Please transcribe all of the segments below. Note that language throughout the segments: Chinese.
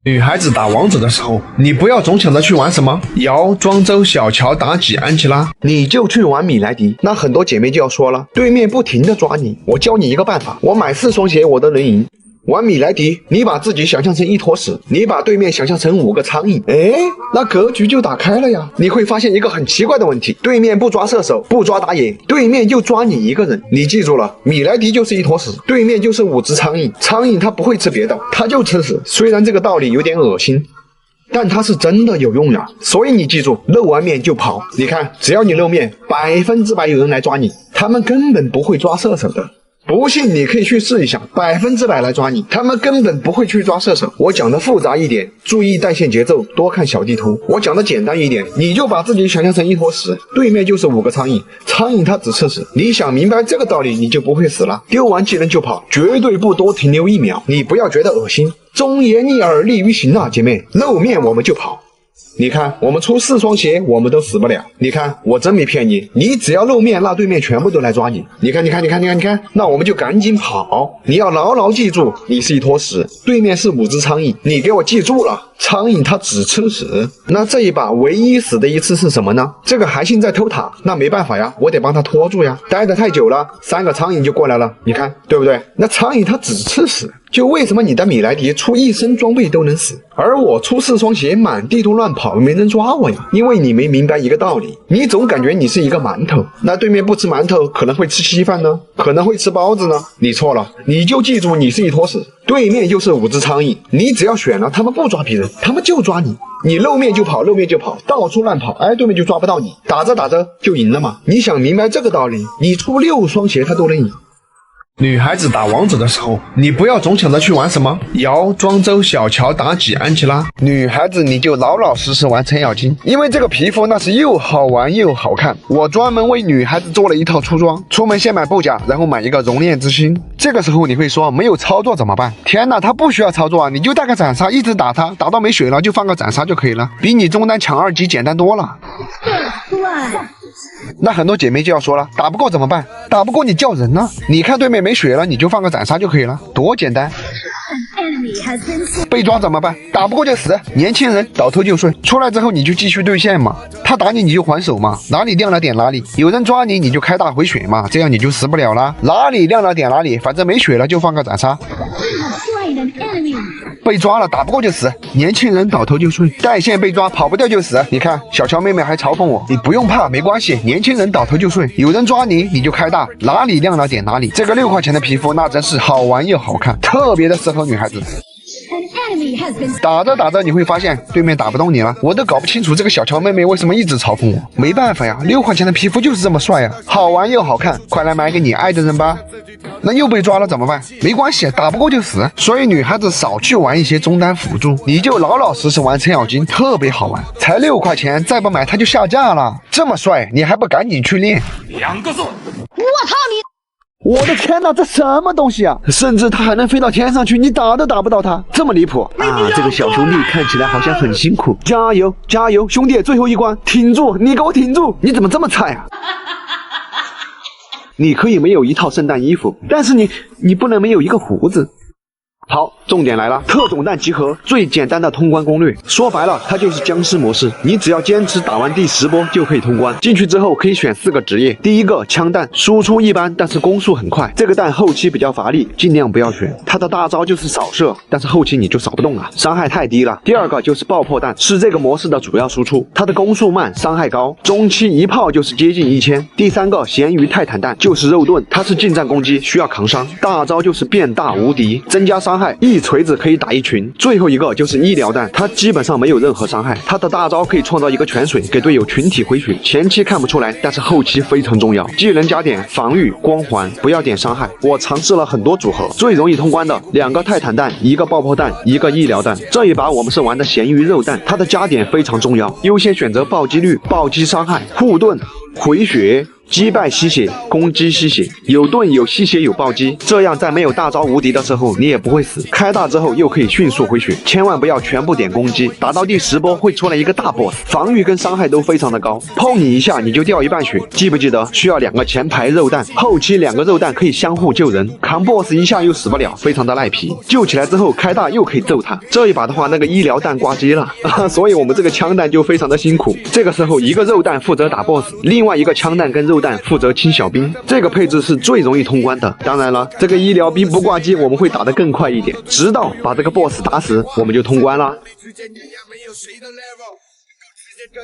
女孩子打王者的时候，你不要总想着去玩什么瑶、庄周、小乔、妲己、安琪拉，你就去玩米莱狄。那很多姐妹就要说了，对面不停的抓你，我教你一个办法，我买4双鞋我都能赢。玩米莱狄，你把自己想象成一坨屎，你把对面想象成5个苍蝇，那格局就打开了呀。你会发现一个很奇怪的问题，对面不抓射手，不抓打野，对面就抓你一个人。你记住了，米莱狄就是一坨屎，对面就是5只苍蝇，苍蝇它不会吃别的，它就吃屎。虽然这个道理有点恶心，但它是真的有用呀。所以你记住，露完面就跑。你看，只要你露面，100%有人来抓你，他们根本不会抓射手的。不信你可以去试一下，100%来抓你，他们根本不会去抓射手。我讲的复杂一点，注意带线节奏，多看小地图。我讲的简单一点，你就把自己想象成一坨屎，对面就是5个苍蝇，苍蝇它只吃屎。你想明白这个道理，你就不会死了。丢完技能就跑，绝对不多停留1秒。你不要觉得恶心，忠言逆耳利于行啊，姐妹，露面我们就跑。你看，我们出4双鞋，我们都死不了。你看，我真没骗你，你只要露面，那对面全部都来抓你。你看，那我们就赶紧跑。你要牢牢记住，你是一坨屎，对面是5只苍蝇，你给我记住了，苍蝇它只吃屎。那这一把唯一死的一次是什么呢？这个韩信在偷塔，那没办法呀，我得帮他拖住呀。待得太久了，3个苍蝇就过来了，你看对不对？那苍蝇它只吃屎。就为什么你的米莱狄出1身装备都能死，而我出4双鞋满地都乱跑，没人抓我呀？因为你没明白一个道理，你总感觉你是一个馒头，那对面不吃馒头，可能会吃稀饭呢，可能会吃包子呢。你错了，你就记住你是一坨屎，对面就是5只苍蝇，你只要选了，他们不抓别人，他们就抓你。你露面就跑，露面就跑，到处乱跑，对面就抓不到你，打着打着就赢了嘛。你想明白这个道理，你出6双鞋他都能赢。女孩子打王者的时候，你不要总想着去玩什么瑶、庄周、小乔、妲己、安琪拉，女孩子你就老老实实玩程咬金，因为这个皮肤那是又好玩又好看。我专门为女孩子做了一套出装，出门先买布甲，然后买一个熔炼之心。这个时候你会说没有操作怎么办？天哪，他不需要操作啊，你就带个斩杀一直打他，打到没血了就放个斩杀就可以了，比你中单抢2级简单多了。那很多姐妹就要说了，打不过怎么办？打不过你叫人呢？你看对面没血了，你就放个斩杀就可以了，多简单。被抓怎么办？打不过就死，年轻人倒头就睡。出来之后你就继续对线嘛，他打你你就还手嘛，哪里亮了点哪里，有人抓你你就开大回血嘛，这样你就死不了了。哪里亮了点哪里，反正没血了就放个斩杀。被抓了打不过就死，年轻人倒头就睡，带线被抓跑不掉就死。你看小乔妹妹还嘲讽我，你不用怕，没关系，年轻人倒头就睡，有人抓你你就开大，哪里亮了点哪里。这个6块钱的皮肤那真是好玩又好看，特别的适合女孩子。打着打着你会发现对面打不动你了，我都搞不清楚这个小乔妹妹为什么一直嘲讽我。没办法呀，6块钱的皮肤就是这么帅呀，好玩又好看，快来买给你爱的人吧。那又被抓了怎么办？没关系，打不过就死。所以女孩子少去玩一些中单辅助，你就老老实实玩程咬金，特别好玩。才6块钱，再不买它就下架了。这么帅，你还不赶紧去练？2个字！我操你！我的天哪，这什么东西啊！甚至他还能飞到天上去，你打都打不到他，这么离谱啊！这个小兄弟看起来好像很辛苦，加油加油，兄弟，最后一关，挺住，你给我挺住！你怎么这么菜啊？你可以没有一套圣诞衣服，但是你不能没有一个胡子。好，重点来了，特种弹集合，最简单的通关攻略。说白了，它就是僵尸模式，你只要坚持打完第10波就可以通关。进去之后可以选4个职业，第一个枪弹，输出一般，但是攻速很快，这个弹后期比较乏力，尽量不要选。它的大招就是扫射，但是后期你就扫不动了，伤害太低了。第二个就是爆破弹，是这个模式的主要输出，它的攻速慢，伤害高，中期一炮就是接近1000。第三个咸鱼泰坦弹，就是肉盾，它是近战攻击，需要扛伤，大招就是变大无敌，增加伤害，一锤子可以打一群。最后一个就是医疗弹，它基本上没有任何伤害，它的大招可以创造一个泉水，给队友群体回血，前期看不出来，但是后期非常重要。技能加点防御、光环，不要点伤害。我尝试了很多组合，最容易通关的2个泰坦弹，1个爆破弹，1个医疗弹。这一把我们是玩的咸鱼肉弹，它的加点非常重要，优先选择暴击率、暴击伤害、护盾、回血、击败吸血，攻击吸血，有盾有吸血有暴击，这样在没有大招无敌的时候你也不会死。开大之后又可以迅速回血，千万不要全部点攻击，打到第10波会出来一个大 boss， 防御跟伤害都非常的高，碰你一下你就掉一半血。记不记得需要2个前排肉弹，后期2个肉弹可以相互救人，扛 boss 一下又死不了，非常的赖皮。救起来之后开大又可以揍他，这一把的话那个医疗弹挂机了，所以我们这个枪弹就非常的辛苦。这个时候一个肉弹负责打 boss， 另外一个枪弹跟肉弹负责清小兵，这个配置是最容易通关的。当然了，这个医疗兵不挂机我们会打得更快一点，直到把这个 boss 打死我们就通关了。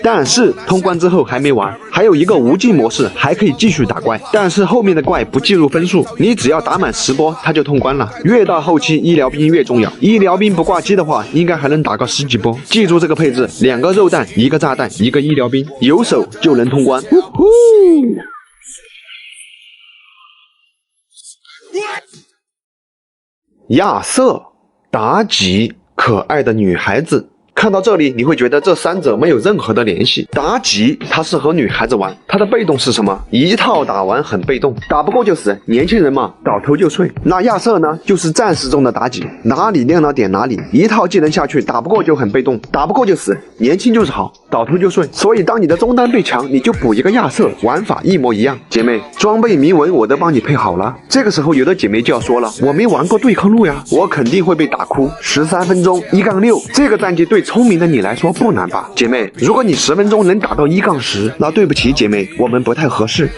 但是通关之后还没完，还有一个无尽模式，还可以继续打怪，但是后面的怪不计入分数，你只要打满10波它就通关了。越到后期医疗兵越重要，医疗兵不挂机的话应该还能打个10几波。记住这个配置，2个肉弹1个炸弹1个医疗兵，有手就能通关。亚瑟、妲己，可爱的女孩子。看到这里，你会觉得这3者没有任何的联系。妲己她适合女孩子玩，她的被动是什么？一套打完很被动，打不过就死，年轻人嘛，倒头就睡。那亚瑟呢，就是战士中的妲己，哪里亮了点哪里，一套技能下去，打不过就很被动，打不过就死，年轻就是好，倒头就睡。所以当你的中单被抢，你就补一个亚瑟，玩法一模一样。姐妹，装备铭文我都帮你配好了。这个时候有的姐妹就要说了，我没玩过对抗路呀，我肯定会被打哭。13分钟1-6，这个战绩对聪明的你来说不难吧？姐妹，如果你10分钟能打到1-10，那对不起姐妹，我们不太合适。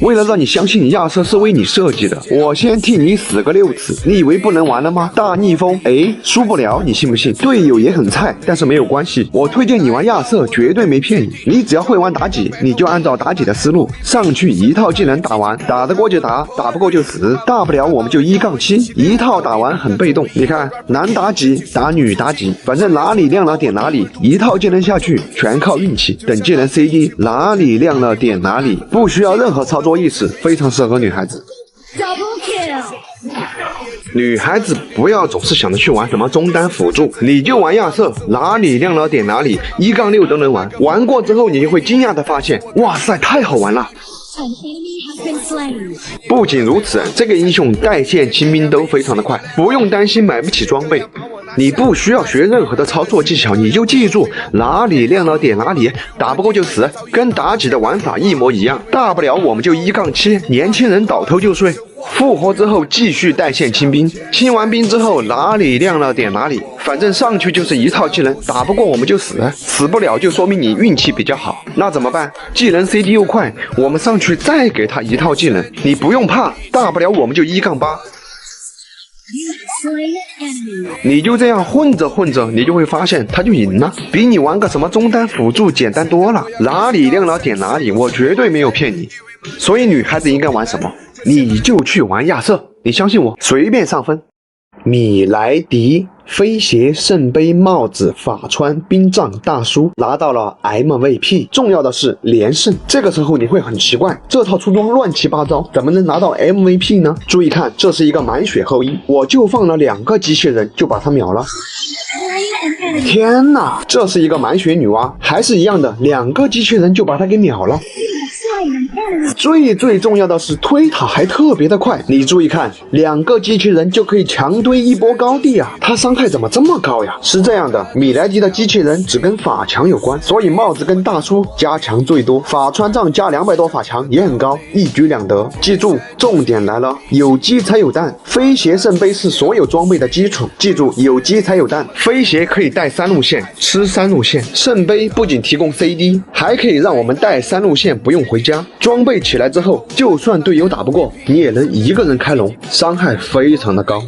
为了让你相信亚瑟是为你设计的，我先替你死个6次，你以为不能玩了吗？大逆风，输不了，你信不信？队友也很菜，但是没有关系，我推荐你玩亚瑟，绝对没骗你。你只要会玩妲己，你就按照妲己的思路上去，一套技能打完，打得过就打，打不过就死，大不了我们就1-7，一套打完很被动。你看，男妲己打女妲己，反正哪里亮了点哪里，一套技能下去全靠运气，等技能 CD 哪里亮了点哪里，不需要任何操作意识，非常适合女孩子。女孩子不要总是想着去玩什么中单辅助，你就玩亚瑟，哪里亮了点哪里，1-6都能玩。玩过之后你就会惊讶的发现，哇塞，太好玩了。不仅如此，这个英雄带线清兵都非常的快，不用担心买不起装备。你不需要学任何的操作技巧，你就记住哪里亮了点哪里，打不过就死，跟妲己的玩法一模一样。大不了我们就1-7，年轻人倒头就睡。复活之后继续带线清兵，清完兵之后哪里亮了点哪里，反正上去就是一套技能，打不过我们就死，死不了就说明你运气比较好。那怎么办？技能 CD 又快，我们上去再给他一套技能，你不用怕，大不了我们就1-8。你就这样混着混着，你就会发现他就赢了，比你玩个什么中单辅助简单多了。哪里亮了点哪里，我绝对没有骗你。所以女孩子应该玩什么？你就去玩亚瑟，你相信我，随便上分。米莱迪、飞鞋、圣杯、帽子、法川、冰杖、大叔拿到了 MVP， 重要的是连胜。这个时候你会很奇怪，这套出装乱七八糟，怎么能拿到 MVP 呢？注意看，这是一个满血后羿，我就放了2个机器人就把他秒了。天哪，这是一个满血女娲，还是一样的，2个机器人就把他给秒了。最重要的是推塔还特别的快，你注意看，2个机器人就可以强堆1波高地啊！他伤害怎么这么高呀？是这样的，米莱迪的机器人只跟法强有关，所以帽子跟大叔加强最多，法川杖加200多法强也很高，一举两得。记住，重点来了，有鸡才有蛋，飞鞋圣杯是所有装备的基础。记住，有鸡才有蛋，飞鞋可以带3路线，吃3路线；圣杯不仅提供 CD， 还可以让我们带3路线不用回家。装备起来之后，就算队友打不过，你也能一个人开龙，伤害非常的高。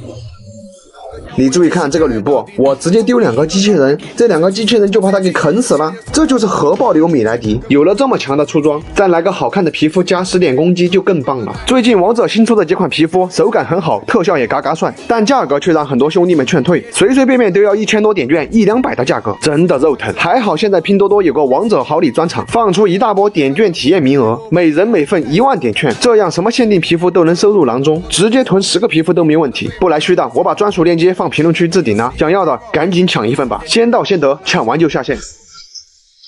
你注意看这个吕布，我直接丢2个机器人，这2个机器人就把他给啃死了。这就是核爆流米莱迪，有了这么强的出装，再来个好看的皮肤加10点攻击就更棒了。最近王者新出的几款皮肤手感很好，特效也嘎嘎帅，但价格却让很多兄弟们劝退，随随便便都要1000多点券，100-200的价格，真的肉疼。还好现在拼多多有个王者好礼专场，放出一大波点券体验名额，每人每份1万点券，这样什么限定皮肤都能收入囊中，直接囤10个皮肤都没问题。不来虚的，我把专属链接放评论区置顶了，想要的赶紧抢一份吧，先到先得，抢完就下线。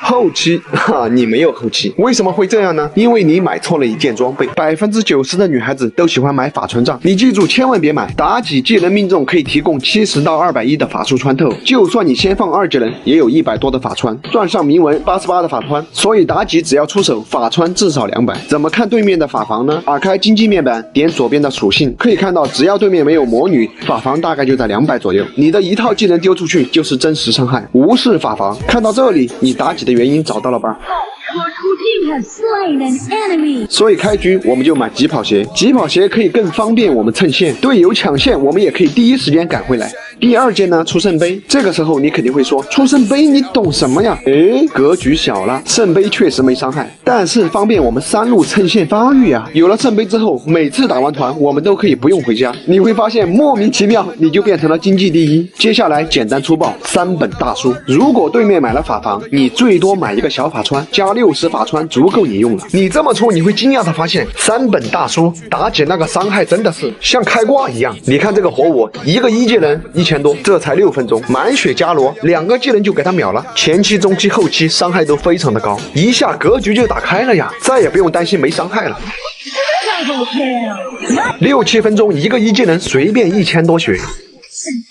后期你没有后期，为什么会这样呢？因为你买错了一件装备。90%的女孩子都喜欢买法穿杖，你记住千万别买。妲己技能命中可以提供70到210的法术穿透，就算你先放2技能，也有100多的法穿，算上铭文88的法穿，所以妲己只要出手，法穿至少200。怎么看对面的法防呢？打开经济面板，点左边的属性，可以看到只要对面没有魔女，法防大概就在200左右。你的一套技能丢出去就是真实伤害，无视法防。看到这里，你妲己的原因找到了吧？ You have slain an enemy. 所以开局我们就买疾跑鞋，疾跑鞋可以更方便我们蹭线，队友抢线我们也可以第一时间赶回来。第二件呢，出圣杯，这个时候你肯定会说，出圣杯你懂什么呀？格局小了，圣杯确实没伤害，但是方便我们3路蹭线发育啊。有了圣杯之后，每次打完团我们都可以不用回家，你会发现莫名其妙你就变成了经济第一。接下来简单粗暴，3本大书，如果对面买了法防，你最多买一个小法穿加60法穿足够你用了。你这么出，你会惊讶的发现，3本大书打起那个伤害真的是像开挂一样。你看这个火舞，一个1技能1000多，这才6分钟，满血伽罗2个技能就给他秒了。前期、中期、后期伤害都非常的高，一下格局就打开了呀，再也不用担心没伤害了。Double kill. 6、7分钟一个1技能随便1000多血， An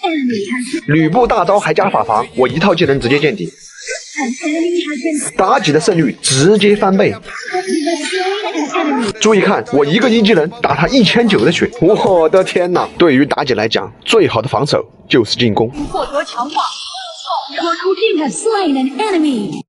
enemy has 吕布大招还加法防，我一套技能直接见底。 an enemy has been 妲己的胜率直接翻倍。 you have slain an enemy. 注意看，我一个1技能打他1900的血，我的天哪！对于妲己来讲，最好的防守就是进攻。获得强化。Your team has slain an enemy.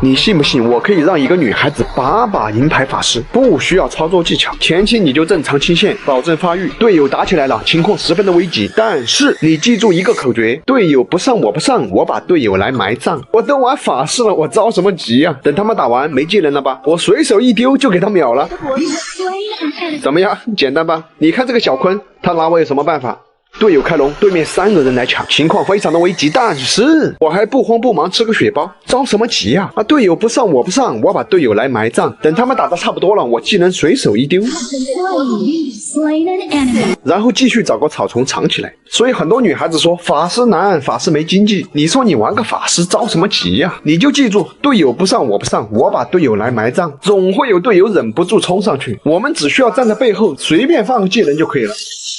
你信不信我可以让一个女孩子8把银牌法师，不需要操作技巧，前期你就正常清线，保证发育。队友打起来了，情况10分的危急，但是你记住一个口诀：队友不上我不上，我把队友来埋葬。我都玩法师了，我着什么急呀？等他们打完没技能了吧，我随手一丢就给他秒了。 You have slain an enemy. 怎么样？简单吧？你看这个小坤，他拿我有什么办法？队友开龙，对面3个人来抢，情况非常的危急，但是我还不慌不忙吃个血包，着什么急呀？队友不上我不上，我把队友来埋葬，等他们打得差不多了，我技能随手一丢， Slain an enemy. 然后继续找个草丛藏起来。所以很多女孩子说法师难，法师没经济。你说你玩个法师着什么急呀？你就记住，队友不上我不上，我把队友来埋葬，总会有队友忍不住冲上去，我们只需要站在背后随便放个技能就可以了。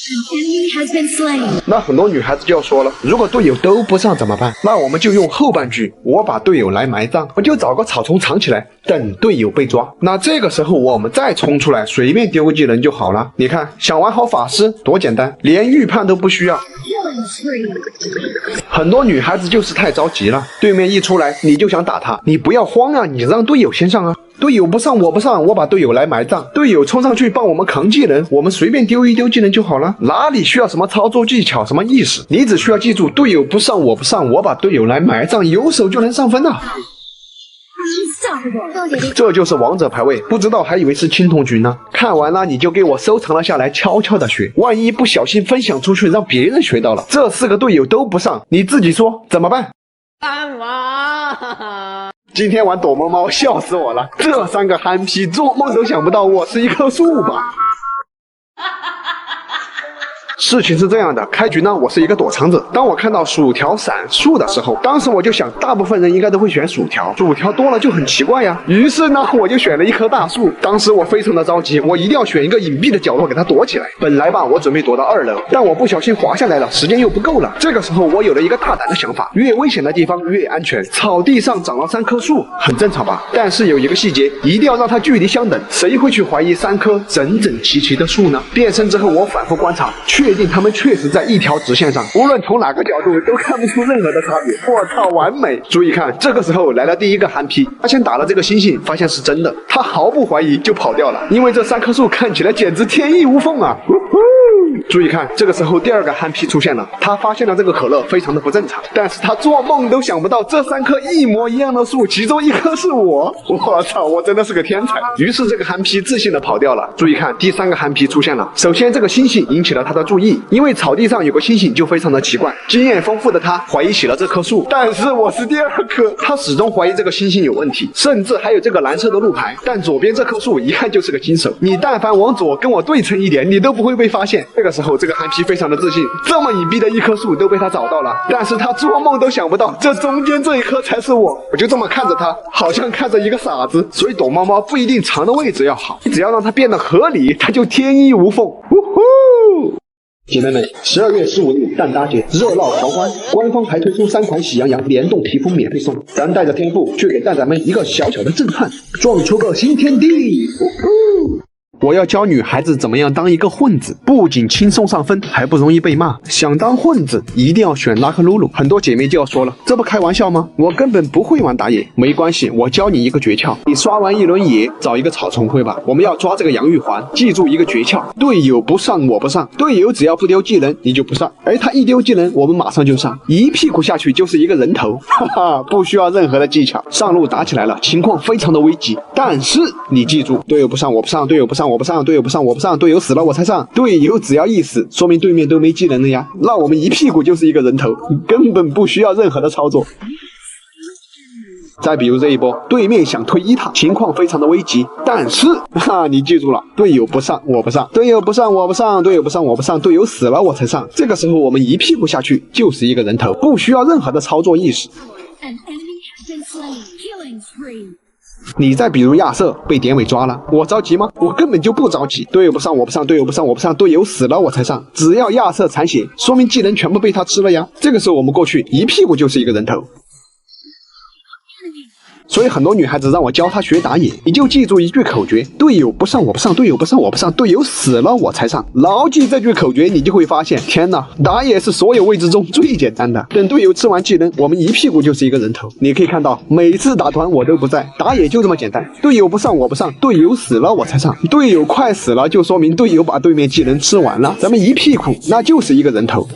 An enemy has been slain. 那很多女孩子就要说了，如果队友都不上怎么办？那我们就用后半句，我把队友来埋葬，我就找个草丛藏起来，等队友被抓。那这个时候我们再冲出来，随便丢个技能就好了。你看，想玩好法师多简单，连预判都不需要。 Killing spree. 很多女孩子就是太着急了，对面一出来你就想打他，你不要慌啊，你让队友先上啊。队友不上我不上，我把队友来埋葬，队友冲上去帮我们扛技能，我们随便丢一丢技能就好了，哪里需要什么操作技巧什么意识？你只需要记住，队友不上我不上，我把队友来埋葬，有手就能上分了。 Unstoppable. 这就是王者排位，不知道还以为是青铜局呢。看完了你就给我收藏了下来，悄悄的学，万一不小心分享出去，让别人学到了，这4个队友都不上，你自己说怎么办？干嘛？今天玩躲猫猫，笑死我了！这3个憨批做梦都想不到我是一棵树吧？事情是这样的，开局呢，我是一个躲藏者。当我看到薯条闪烁的时候，当时我就想，大部分人应该都会选薯条，薯条多了就很奇怪呀。于是呢，我就选了一棵大树。当时我非常的着急，我一定要选一个隐蔽的角落给它躲起来。本来吧，我准备躲到2楼，但我不小心滑下来了，时间又不够了。这个时候，我有了一个大胆的想法，越危险的地方越安全。草地上长了3棵树，很正常吧？但是有一个细节，一定要让它距离相等。谁会去怀疑3棵整整齐齐的树呢？变身之后，我反复观察，确定它们确实在一条直线上，无论从哪个角度都看不出任何的差别。我操，完美！注意看，这个时候来了第一个憨批，他先打了这个星星，发现是真的，他毫不怀疑就跑掉了，因为这3棵树看起来简直天衣无缝啊！注意看，这个时候第2个憨批出现了，他发现了这个可乐非常的不正常，但是他做梦都想不到这3棵一模一样的树，其中1棵是我。我操，我真的是个天才！于是这个憨批自信的跑掉了。注意看，第3个憨批出现了，首先这个星星引起了他的注意，因为草地上有个星星就非常的奇怪。经验丰富的他怀疑起了这棵树，但是我是第2棵，他始终怀疑这个星星有问题，甚至还有这个蓝色的路牌。但左边这棵树一看就是个金手，你但凡往左跟我对称一点，你都不会被发现。这个时候，这个韩皮非常的自信，这么隐蔽的一棵树都被他找到了，但是他做梦都想不到，这中间这一棵才是我。我就这么看着他，好像看着一个傻子。所以躲猫猫不一定藏的位置要好，只要让它变得合理，它就天衣无缝。呜呼！姐妹们，12月15日蛋搭节热闹狂欢，官方还推出3款喜羊羊联动皮肤免费送，咱带着天赋去给蛋仔们一个小小的震撼，撞出个新天地。呜呼！我要教女孩子怎么样当一个混子，不仅轻松上分，还不容易被骂。想当混子，一定要选拉克鲁鲁。很多姐妹就要说了，这不开玩笑吗？我根本不会玩打野。没关系，我教你一个诀窍。你刷完一轮野，找一个草丛会吧。我们要抓这个杨玉环，记住一个诀窍：队友不上我不上，队友只要不丢技能，你就不上。而他一丢技能，我们马上就上，一屁股下去就是一个人头，哈哈，不需要任何的技巧。上路打起来了，情况非常的危急，但是你记住，队友不上我不上，队友不上我不上，队友不上我不上，队友死了我才上。队友只要一死，说明对面都没技能了呀，那我们一屁股就是一个人头，根本不需要任何的操作。再比如这一波，对面想推1塔，情况非常的危急，但是你记住了，队友不上我不上，队友不上我不上，队友不上我不上，队友死了我才上。这个时候我们一屁股下去就是一个人头，不需要任何的操作意识。你再比如亚瑟被典韦抓了，我着急吗？我根本就不着急。队友不上我不上，队友不上我不上，队友死了我才上。只要亚瑟残血，说明技能全部被他吃了呀。这个时候我们过去一屁股就是一个人头。所以很多女孩子让我教她学打野，你就记住一句口诀：队友不上我不上，队友不上我不上，队友死了我才上。牢记这句口诀，你就会发现，天哪，打野是所有位置中最简单的。等队友吃完技能，我们一屁股就是一个人头。你可以看到，每次打团我都不在，打野就这么简单。队友不上我不上，队友死了我才上。队友快死了，就说明队友把对面技能吃完了，咱们一屁股那就是一个人头。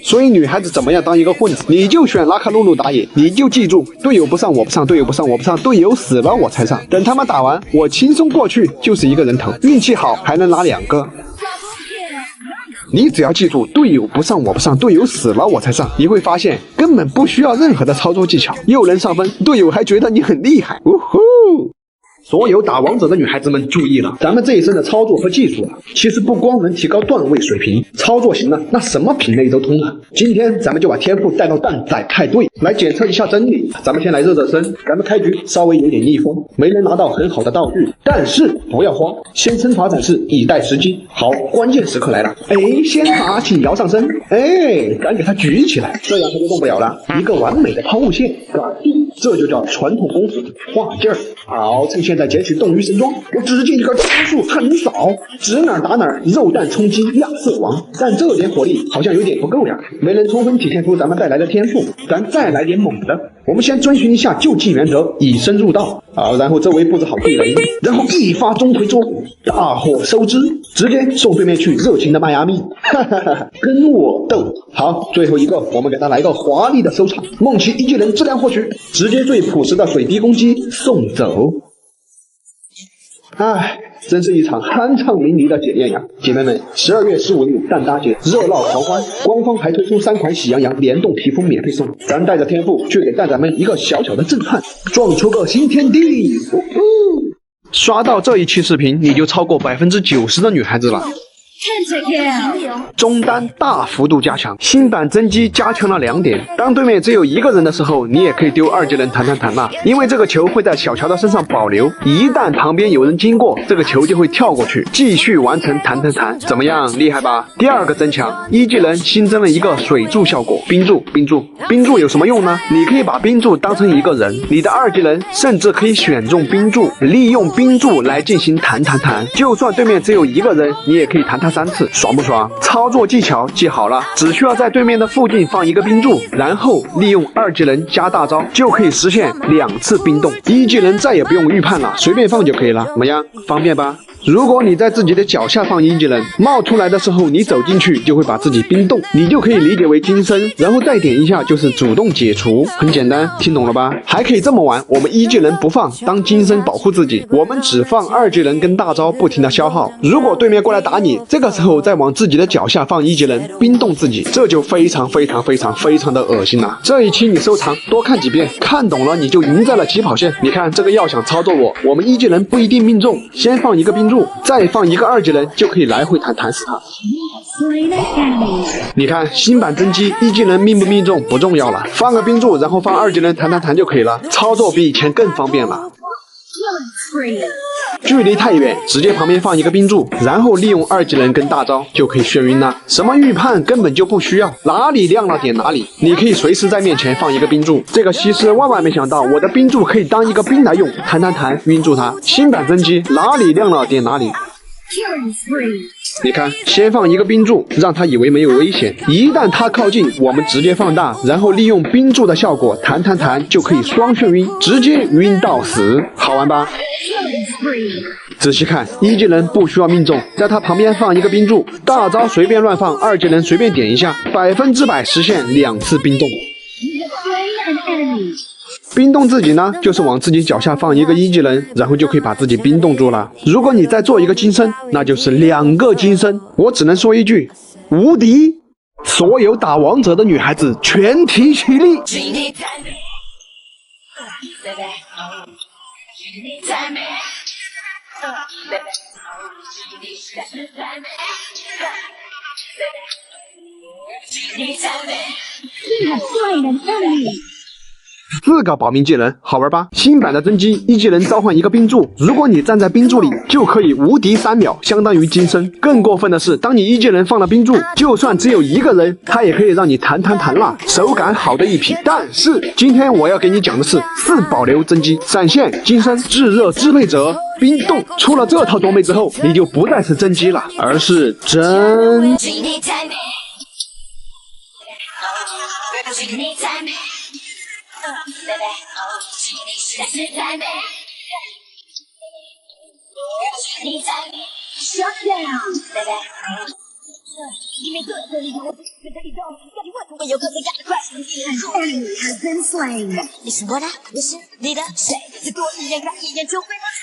所以女孩子怎么样当一个混子，你就选拉克鲁鲁打野，你就记住，队友不上我不上，队友不上我不上，队友死了我才上。等他们打完，我轻松过去就是一个人头，运气好还能拿2个。你只要记住，队友不上我不上，队友死了我才上，你会发现根本不需要任何的操作技巧，又能上分，队友还觉得你很厉害。呜呼！所有打王者的女孩子们注意了，咱们这一身的操作和技术其实不光能提高段位水平，操作行了，那什么品类都通了。今天咱们就把天赋带到蛋仔派对来检测一下真理。咱们先来热热身，咱们开局稍微有点逆风，没能拿到很好的道具，但是不要慌，先身法展示，以待时机。好，关键时刻来了，先法请摇上身，敢给他举起来，这样他就动不了了。一个完美的抛物线，搞定，这就叫传统功夫画劲儿。好，趁现在捡取冻鱼神装，我只见一个招数横扫，指哪打哪，肉弹冲击亚瑟王。但这点火力好像有点不够呀，没能充分体现出咱们带来的天赋。咱再来点猛的，我们先遵循一下就近原则，以身入道。好，然后周围布置好地雷，然后一发钟馗捉虎，大火收之，直接送对面去热情的迈阿密，哈哈哈，跟我斗。好，最后一个，我们给他来个华丽的收场，梦奇一技能质量获取，直接最朴实的水滴攻击送走。真是一场酣畅淋漓的检验呀！姐妹们，12月15日蛋搭节热闹狂欢，官方还推出3款喜羊羊联动皮肤免费送，咱带着天赋去给蛋仔们一个小小的震撼，撞出个新天地！刷到这一期视频，你就超过90%的女孩子了。中单大幅度加强，新版真机加强了2点。当对面只有1个人的时候，你也可以丢2技能弹了，因为这个球会在小乔的身上保留，一旦旁边有人经过，这个球就会跳过去，继续完成弹，怎么样，厉害吧？第2个增强，1技能新增了一个水柱效果，冰柱有什么用呢？你可以把冰柱当成一个人，你的2技能甚至可以选中冰柱，利用冰柱来进行弹，就算对面只有1个人，你也可以弹3次，爽不爽？操作技巧记好了，只需要在对面的附近放一个冰柱，然后利用2技能加大招，就可以实现2次冰冻。1技能再也不用预判了，随便放就可以了，怎么样？方便吧？如果你在自己的脚下放1技能，冒出来的时候你走进去就会把自己冰冻，你就可以理解为金身，然后再点一下就是主动解除，很简单，听懂了吧？还可以这么玩，我们1技能不放，当金身保护自己，我们只放2技能跟大招不停的消耗。如果对面过来打你，这个时候再往自己的脚下放1技能冰冻自己，这就非常的恶心了。这一期你收藏多看几遍，看懂了你就赢在了起跑线。你看这个要想操作我们1技能不一定命中，先放一个冰冰柱，再放一个2级人就可以来回弹死他。 Slain an enemy. 你看新版真机1技能命不命中不重要了，放个冰柱，然后放2技能弹就可以了，操作比以前更方便了。 Killing spree. 距离太远，直接旁边放一个冰柱，然后利用2技能跟大招就可以眩晕了。什么预判根本就不需要，哪里亮了点哪里，你可以随时在面前放一个冰柱。这个西施万万没想到，我的冰柱可以当一个兵来用，弹晕住他。新版真机哪里亮了点哪里。 Killing spree. 你看，先放一个冰柱，让他以为没有危险。一旦他靠近，我们直接放大，然后利用冰柱的效果弹，就可以双眩晕，直接晕到死，好玩吧？ Killing spree. 仔细看，1技能不需要命中，在他旁边放一个冰柱，大招随便乱放，2技能随便点一下，100%实现2次冰冻。 You have slain an enemy. 冰冻自己呢，就是往自己脚下放一个1技能，然后就可以把自己冰冻住了。如果你再做一个金身，那就是2个金身。我只能说一句，无敌！所有打王者的女孩子全体起立！You have slain an enemy. 4个保命技能，好玩吧？新版的真机1技能召唤一个冰柱，如果你站在冰柱里，就可以无敌3秒，相当于金身。更过分的是，当你1技能放了冰柱，就算只有1个人，它也可以让你弹了，手感好的一批。但是今天我要给你讲的是4保留真机，闪现、金身、炙热支配者、冰冻。出了这套装备之后，你就不再是真机了，而是真。Shut down. An enemy has been slain. Listen what I listen, leader say， 最多一眼看一眼就会发现。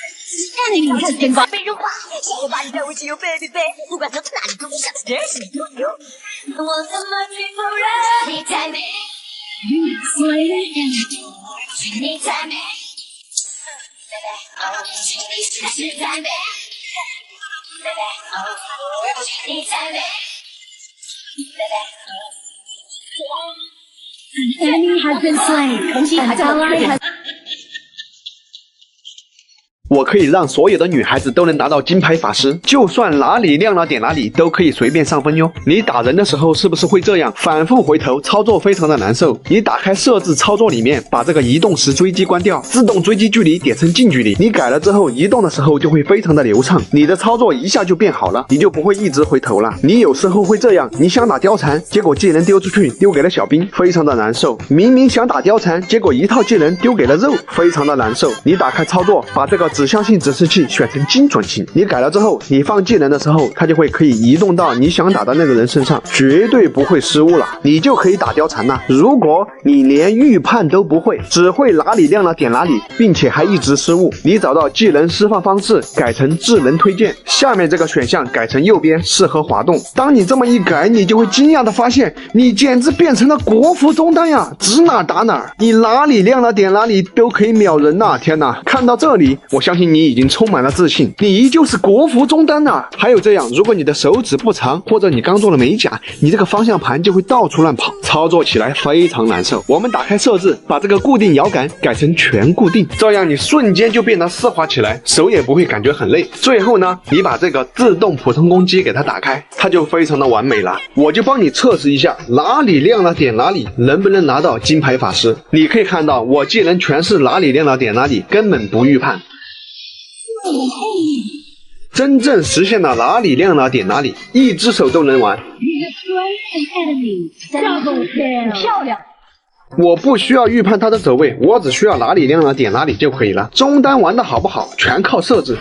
Enemy has been 被融化，想要把你带回去，有 baby baby， 不管走到哪里都是想这是你拥有。我怎么去否认？你太美， You have slain an enemy. 你太美，你实在是太美，你太美。 An enemy has been slain. An ally has. 我可以让所有的女孩子都能拿到金牌法师，就算哪里亮了点哪里都可以随便上分哟。你打人的时候是不是会这样反复回头，操作非常的难受？你打开设置操作里面，把这个移动时追击关掉，自动追击距离点成近距离。你改了之后，移动的时候就会非常的流畅，你的操作一下就变好了，你就不会一直回头了。你有时候会这样，你想打貂蝉，结果技能丢出去，丢给了小兵，非常的难受。明明想打貂蝉，结果一套技能丢给了肉，非常的难受。你打开操作，把这个指向性指示器选成精准性，你改了之后，你放技能的时候，它就会可以移动到你想打的那个人身上，绝对不会失误了，你就可以打貂蝉了。如果你连预判都不会，只会哪里亮了点哪里，并且还一直失误，你找到技能释放方式，改成智能推荐，下面这个选项改成右边适合滑动。当你这么一改，你就会惊讶的发现，你简直变成了国服中单呀，指哪打哪，你哪里亮了点哪里都可以秒人呐！天哪，看到这里，我相信你已经充满了自信，你依旧是国服中单呐！还有这样，如果你的手指不长，或者你刚做了美甲，你这个方向盘就会到处乱跑，操作起来非常难受。我们打开设置，把这个固定摇杆改成全固定，这样你瞬间就变得丝滑起来，手也不会感觉很累。最后呢，你把这个自动普通攻击给它打开，它就非常的完美了。我就帮你测试一下，哪里亮了点哪里，能不能拿到金牌法师。你可以看到，我技能全是哪里亮了点哪里，根本不预判。真正实现了哪里亮了点哪里，一只手都能玩。漂亮。我不需要预判他的走位，我只需要哪里亮了点哪里就可以了。中单玩的好不好，全靠设置。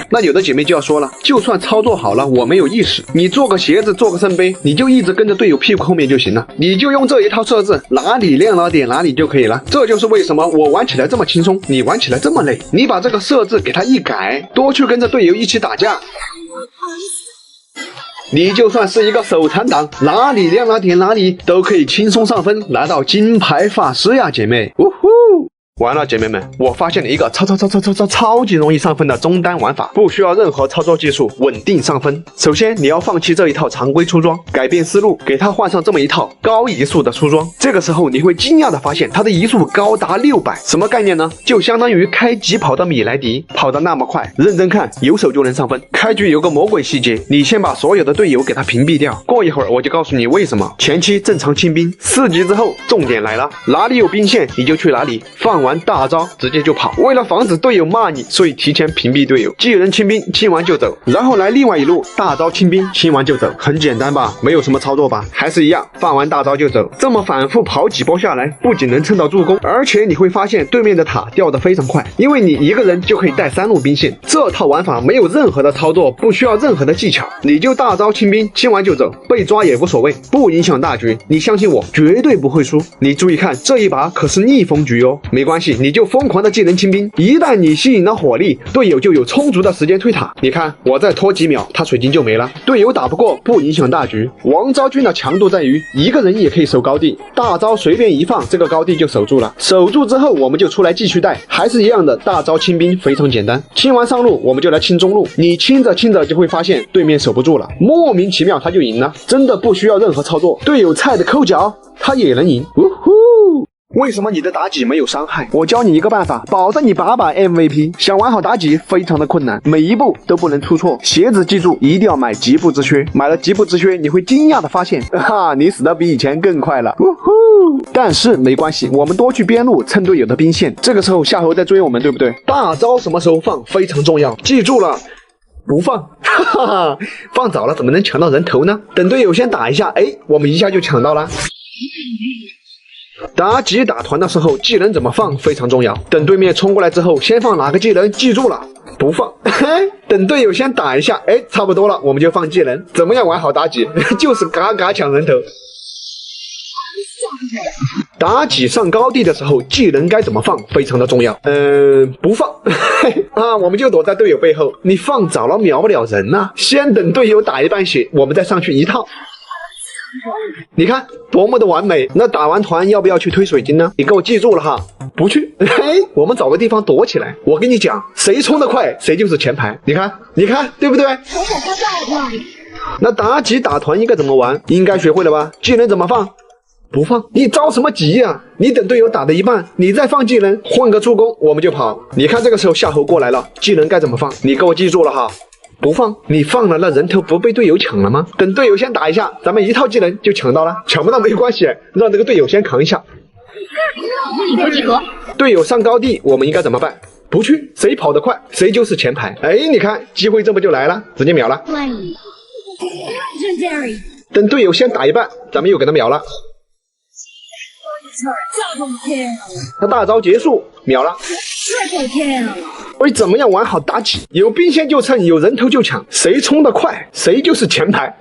那有的姐妹就要说了，就算操作好了，我没有意识，你做个鞋子，做个圣杯，你就一直跟着队友屁股后面就行了，你就用这一套设置，哪里亮了点哪里就可以了。这就是为什么我玩起来这么轻松，你玩起来这么累。你把这个设置给它一改，多去跟着队友一起打架，你就算是一个手残党，哪里亮了点哪里都可以轻松上分，拿到金牌法师呀，姐妹！呜呼！完了，姐妹们，我发现了一个超级容易上分的中单玩法，不需要任何操作技术，稳定上分。首先，你要放弃这一套常规出装，改变思路，给它换上这么一套高移速的出装。这个时候，你会惊讶的发现，它的移速高达600，什么概念呢？就相当于开疾跑的米莱迪，跑得那么快，认真看，有手就能上分。开局有个魔鬼细节，你先把所有的队友给他屏蔽掉，过一会儿我就告诉你为什么。前期正常清兵，4级之后，重点来了，哪里有兵线你就去哪里，放完大招直接就跑。为了防止队友骂你，所以提前屏蔽队友，技能清兵清完就走，然后来另外一路大招清兵清完就走，很简单吧？没有什么操作吧？还是一样，放完大招就走。这么反复跑几波下来，不仅能蹭到助攻，而且你会发现对面的塔掉得非常快，因为你一个人就可以带3路兵线。这套玩法没有任何的操作，不需要任何的技巧，你就大招清兵清完就走，被抓也无所谓，不影响大局。你相信我，绝对不会输。你注意看，这一把可是逆风局哦。没关系，你就疯狂的技能清兵，一旦你吸引了火力，队友就有充足的时间推塔。你看，我再拖几秒，他水晶就没了。队友打不过，不影响大局。王昭君的强度在于一个人也可以守高地，大招随便一放，这个高地就守住了。守住之后，我们就出来继续带，还是一样的，大招清兵非常简单。清完上路，我们就来清中路。你清着清着就会发现对面守不住了，莫名其妙他就赢了，真的不需要任何操作。队友菜的抠脚，他也能赢。呜呼！为什么你的妲己没有伤害？我教你一个办法，保证你8把 MVP。想玩好妲己非常的困难，每一步都不能出错。鞋子记住一定要买极步之靴，买了极步之靴，你会惊讶的发现，哈，你死的比以前更快了。呜呼！但是没关系，我们多去边路蹭队友的兵线。这个时候夏侯在追我们，对不对？大招什么时候放非常重要，记住了。不放，哈哈，放早了怎么能抢到人头呢？等队友先打一下，哎，我们一下就抢到了。妲己打团的时候，技能怎么放非常重要。等对面冲过来之后，先放哪个技能，记住了，不放。等队友先打一下，哎，差不多了，我们就放技能。怎么样玩好妲己？就是嘎嘎抢人头。妲己上高地的时候，技能该怎么放非常的重要。不放啊，我们就躲在队友背后。你放早了秒不了人呐，先等队友打一半血，我们再上去一套。你看多么的完美。那打完团要不要去推水晶呢？你给我记住了哈，不去。嘿，我们找个地方躲起来。我跟你讲，谁冲得快谁就是前排。你看你看对不对？那妲己打团应该怎么玩？应该学会了吧？技能怎么放？不放。你着什么急呀？你等队友打的一半，你再放技能，混个助攻我们就跑。你看这个时候夏侯过来了，技能该怎么放？你给我记住了哈，不放。你放了，那人头不被队友抢了吗？等队友先打一下，咱们一套技能就抢到了。抢不到没关系，让这个队友先扛一下。目标集合。队友上高地，我们应该怎么办？不去，谁跑得快谁就是前排。哎，你看机会这不就来了，直接秒了。等队友先打一半，咱们又给他秒了。他大招结束，秒了。喂，怎么样玩好妲己？有兵线就蹭，有人头就抢，谁冲得快谁就是前排。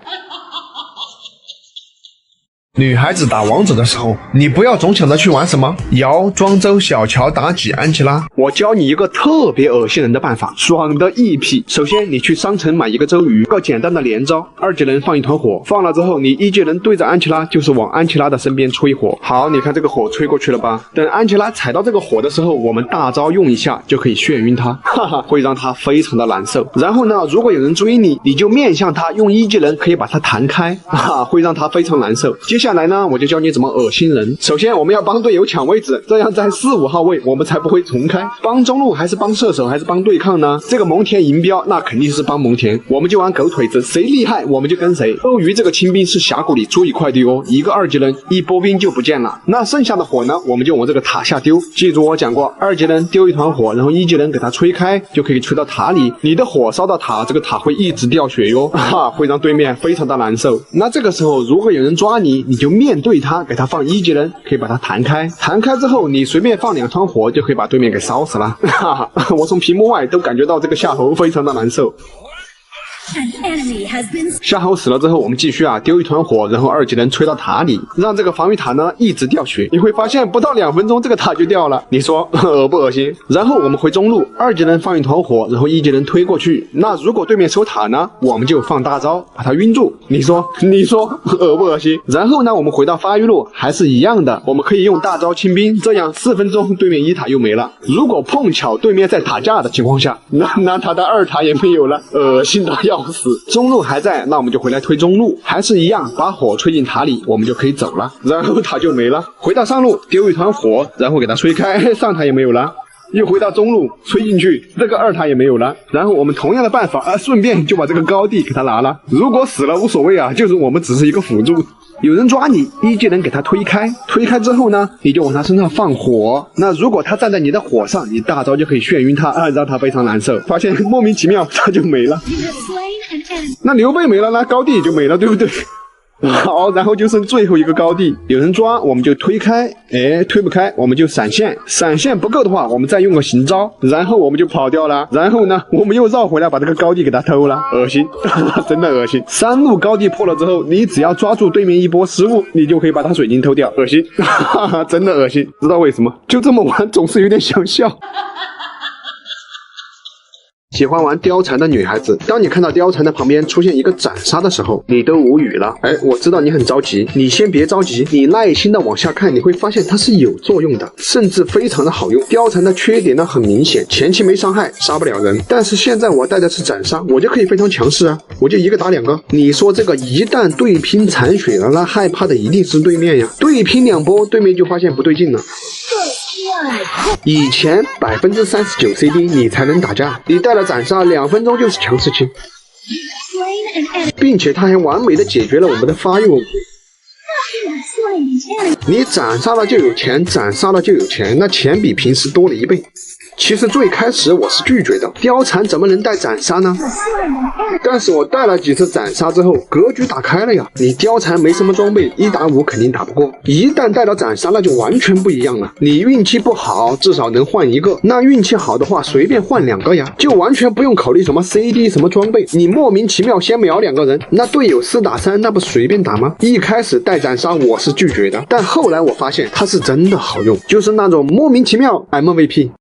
女孩子打王者的时候，你不要总想着去玩什么瑶、庄周、小乔、妲己、安琪拉。我教你一个特别恶心人的办法，爽的一批。首先，你去商城买一个周瑜，个简单的连招，2技能放一团火，放了之后，你1技能对着安琪拉，就是往安琪拉的身边吹火。好，你看这个火吹过去了吧？等安琪拉踩到这个火的时候，我们大招用一下就可以眩晕他，哈哈，会让他非常的难受。然后呢，如果有人追你，你就面向他，用1技能可以把他弹开，哈哈，会让他非常难受。接下来呢，我就教你怎么恶心人。首先，我们要帮队友抢位置，这样在4、5号位我们才不会重开。帮中路还是帮射手还是帮对抗呢？这个蒙恬银标那肯定是帮蒙恬，我们就玩狗腿子，谁厉害我们就跟谁。欧鱼这个清兵是峡谷里最快的哦，一个2技能一波兵就不见了。那剩下的火呢，我们就往这个塔下丢。记住我讲过，2技能丢一团火，然后1技能给它吹开，就可以吹到塔里。你的火烧到塔，这个塔会一直掉血哟，哈，会让对面非常的难受。那这个时候如果有人抓你，你就面对他，给他放1技能，可以把他弹开。弹开之后，你随便放2团火，就可以把对面给烧死了。哈哈，我从屏幕外都感觉到这个夏侯非常的难受。An enemy has been 夏侯死了之后，我们继续丢一团火，然后2技能吹到塔里，让这个防御塔呢一直掉血。你会发现不到2分钟这个塔就掉了，你说恶不恶心？然后我们回中路，2技能放一团火，然后1技能推过去。那如果对面守塔呢，我们就放大招把他晕住。你说恶不恶心？然后呢，我们回到发育路还是一样的，我们可以用大招清兵，这样4分钟对面1塔又没了。如果碰巧对面在塔架的情况下，那他的2塔也没有了，恶心的要死。中路还在，那我们就回来推中路，还是一样，把火吹进塔里，我们就可以走了。然后塔就没了，回到上路丢一团火，然后给它吹开，上塔也没有了。又回到中路吹进去，这个2塔也没有了。然后我们同样的办法顺便就把这个高地给他拿了。如果死了无所谓就是我们只是一个辅助。有人抓你，1技能给他推开，推开之后呢，你就往他身上放火。那如果他站在你的火上，你大招就可以眩晕他让他非常难受。发现莫名其妙他就没了。 you have slain an enemy. 那刘备没了，那高地也就没了，对不对？好，然后就剩最后一个高地，有人抓我们就推开，推不开我们就闪现，闪现不够的话我们再用个行招，然后我们就跑掉了。然后呢，我们又绕回来把这个高地给他偷了，恶心，真的恶心。3路高地破了之后，你只要抓住对面一波失误，你就可以把他水晶偷掉，恶心，真的恶心。知道为什么？就这么玩总是有点想笑。喜欢玩貂蝉的女孩子，当你看到貂蝉的旁边出现一个斩杀的时候，你都无语了。我知道你很着急，你先别着急，你耐心的往下看，你会发现它是有作用的，甚至非常的好用。貂蝉的缺点呢很明显，前期没伤害，杀不了人，但是现在我带的是斩杀，我就可以非常强势我就一个打2个。你说这个一旦对拼残血了，那害怕的一定是对面呀。对拼2波，对面就发现不对劲了。以前39% CD 你才能打架，你带了斩杀2分钟就是强势期， Slain an enemy. 并且它还完美的解决了我们的发育问题。 You have slain an enemy. 你斩杀了就有钱，斩杀了就有钱，那钱比平时多了1倍。其实最开始我是拒绝的，貂蝉怎么能带斩杀呢？ Slain an enemy. 但是我带了几次斩杀之后，格局打开了呀。你貂蝉没什么装备，1打5肯定打不过，一旦带到斩杀，那就完全不一样了。你运气不好，至少能换1个，那运气好的话，随便换2个呀，就完全不用考虑什么 CD 什么装备。你莫名其妙先秒2个人，那队友4打3，那不随便打吗？一开始带斩杀我是拒绝的，但后来我发现它是真的好用，就是那种莫名其妙 MVP。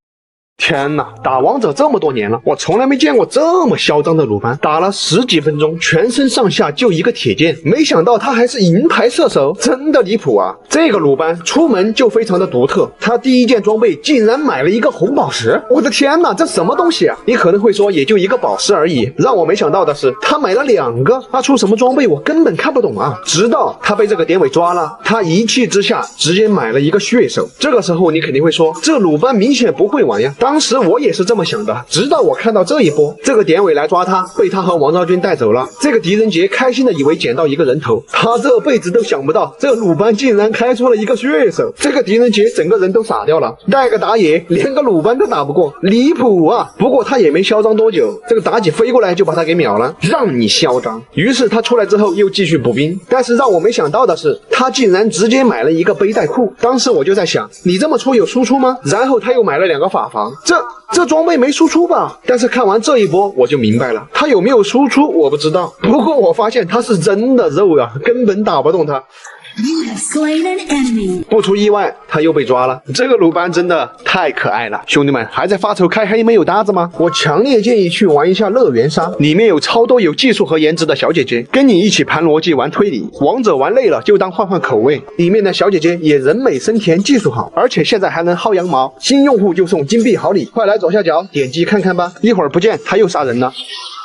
天哪，打王者这么多年了，我从来没见过这么嚣张的鲁班，打了10几分钟，全身上下就一个铁剑，没想到他还是银牌射手，真的离谱啊！这个鲁班出门就非常的独特，他第一件装备竟然买了一个红宝石，我的天哪，这什么东西啊？你可能会说也就一个宝石而已，让我没想到的是他买了2个，他出什么装备我根本看不懂啊！直到他被这个典韦抓了，他一气之下直接买了一个血手，这个时候你肯定会说这鲁班明显不会玩呀。当时我也是这么想的，直到我看到这一波，这个典韦来抓他，被他和王昭君带走了。这个狄仁杰开心的以为捡到一个人头，他这辈子都想不到，这鲁班竟然开出了一个血手。这个狄仁杰整个人都傻掉了，带个打野连个鲁班都打不过，离谱啊！不过他也没嚣张多久，这个妲己飞过来就把他给秒了，让你嚣张。于是他出来之后又继续补兵，但是让我没想到的是，他竟然直接买了一个背带裤。当时我就在想，你这么出有输出吗？然后他又买了2个法防，这装备没输出吧？但是看完这一波我就明白了，他有没有输出我不知道，不过我发现他是真的肉啊，根本打不动他。You have slain an enemy. 不出意外，他又被抓了。这个鲁班真的太可爱了，兄弟们还在发愁开黑没有搭子吗？我强烈建议去玩一下乐园杀，里面有超多有技术和颜值的小姐姐，跟你一起盘逻辑玩推理。王者玩累了就当换换口味，里面的小姐姐也人美声甜，技术好，而且现在还能薅羊毛，新用户就送金币好礼，快来左下角点击看看吧。一会儿不见他又杀人了。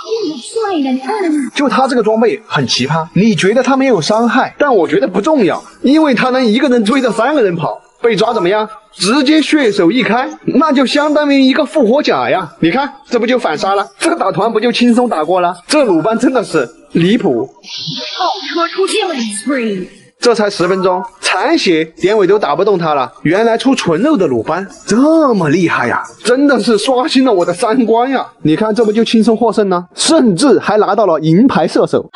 You have slain an enemy. 就他这个装备很奇葩，你觉得他没有伤害，但我觉得不重要，因为他能一个人追着3个人跑。被抓怎么样？直接血手一开，那就相当于一个复活甲呀！你看，这不就反杀了？这个打团不就轻松打过了？这鲁班真的是离谱。Killing spree. 这才10分钟，残血典韦都打不动他了。原来出纯肉的鲁班这么厉害呀，真的是刷新了我的3观呀！你看，这不就轻松获胜了，甚至还拿到了银牌射手。